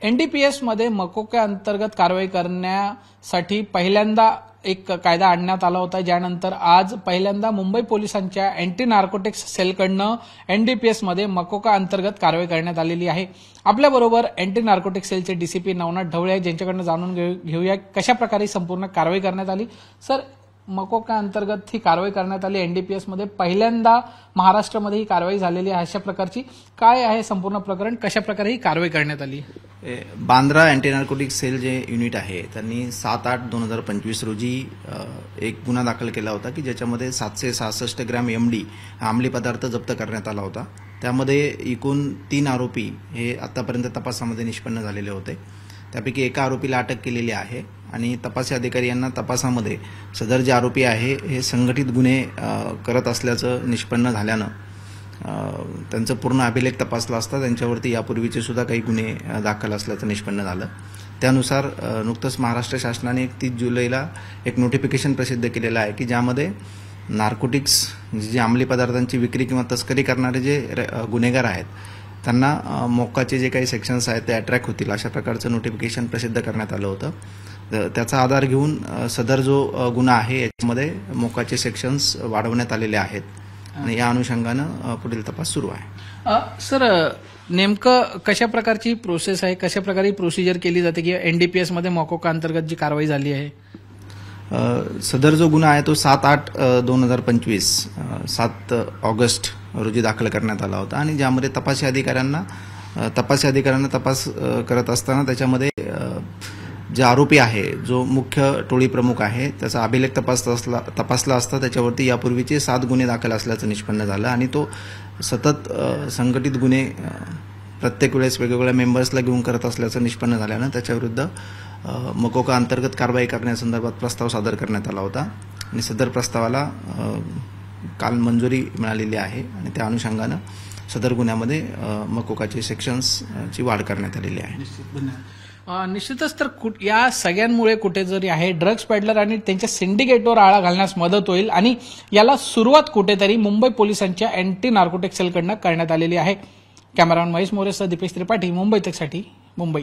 NDPS मध्ये मकोका अंतर्गत कारवाई करण्यासाठी पहिल्यांदा एक कायदा आणण्यात आला होता, ज्यानंतर आज पहिल्यांदा मुंबई पोलिसांच्या अँटी नार्कोटिक्स सेलकडनं एनडीपीएस मध्ये मकोका अंतर्गत कारवाई करण्यात आलेली आहे। आपल्याबरोबर अँटी नार्कोटिक्स सेलचे डीसीपी नवनाथ ढवळे आहेत, ज्यांच्याकडनं जाणून घेऊया कशा प्रकारे संपूर्ण कारवाई करण्यात आली। सर, मकोका अंतर्गत ही कारवाई करण्यात आली, एनडीपीएस मध्ये पहिल्यांदा महाराष्ट्रामध्ये ही कारवाई झालेली आहे अशा प्रकारची, काय आहे संपूर्ण प्रकरण, कशा प्रकारे ही कारवाई करण्यात आली? बांद्रा अँटी नार्कोटिक्स सेल जे युनिट आहे त्यांनी 7/8/2025 रोजी एक गुन्हा दाखल केला होता की ज्याच्यामध्ये 766 ग्रॅम एमडी अंमली पदार्थ जप्त करण्यात आला होता। त्यामध्ये एकूण 3 आरोपी हे आतापर्यंत तपासामध्ये निष्पन्न झालेले होते। त्यापैकी एका आरोपीला अटक केलेली आहे आणि तपासी अधिकारी यांना तपासामध्ये सदर जे आरोपी आहे हे संघटित गुन्हे करत असल्याचं निष्पन्न झाल्यानं त्यांचं पूर्ण अभिलेख तपासला असता त्यांच्यावरती यापूर्वीचे सुद्धा काही गुन्हे दाखल असल्याचं निष्पन्न झालं। त्यानुसार नुकतंच महाराष्ट्र शासनाने 31 जुलैला एक नोटिफिकेशन प्रसिद्ध केलेलं आहे की ज्यामध्ये नार्कोटिक्स जे अंमली पदार्थांची विक्री किंवा तस्करी करणारे जे गुन्हेगार आहेत त्यांना मोक्काचे जे काही सेक्शन्स आहेत ते अट्रॅक्ट होतील अशा प्रकारचं नोटिफिकेशन प्रसिद्ध करण्यात आलं होतं। त्याचा आधार घेऊन सदर जो गुन्हा आहे याच्यामध्ये मोक्काचे सेक्शन्स वाढवण्यात आलेले आहेत आणि या अनुषंगानं पुढील तपास सुरू आहे। सर, नेमकं कशा प्रकारची प्रोसेस आहे, कशा प्रकारे प्रोसिजर केली जाते की एनडीपीएस मध्ये मकोका अंतर्गत जी कारवाई झाली आहे? सदर जो गुन्हा आहे तो 7/8/2025 7 ऑगस्ट रोजी दाखल करण्यात आला होता आणि ज्यामध्ये तपासी अधिकाऱ्यांना तपास करत असताना त्याच्यामध्ये जे आरोपी आहे जो मुख्य टोळी प्रमुख आहे त्याचा अभिलेख तपासला असता त्याच्यावरती यापूर्वीचे 7 गुन्हे दाखल असल्याचं निष्पन्न झालं आणि तो सतत संघटित गुन्हे प्रत्येक वेळेस वेगवेगळ्या मेंबर्सला घेऊन करत असल्याचं निष्पन्न झाल्यानं त्याच्याविरुद्ध मकोका अंतर्गत कारवाई करण्यासंदर्भात प्रस्ताव सादर करण्यात आला होता आणि सदर प्रस्तावाला काल मंजुरी मिळालेली आहे आणि त्या अनुषंगानं सदर गुन्ह्यामध्ये मकोकाचे सेक्शन्सची वाढ करण्यात आलेली आहे। निश्चितच तर या सगळ्यांमुळे कुठेतरी आहे ड्रग्ज पेडलर आणि त्यांच्या सिंडिकेटवर आळा घालण्यास मदत होईल आणि याला सुरुवात कुठेतरी मुंबई पोलिसांच्या अँटी नार्कोटिक्स सेलकडनं करण्यात आलेली आहे। कॅमेरामॅन महेश मोरेसह दीपेश त्रिपाठी, मुंबई तकसाठी, मुंबई।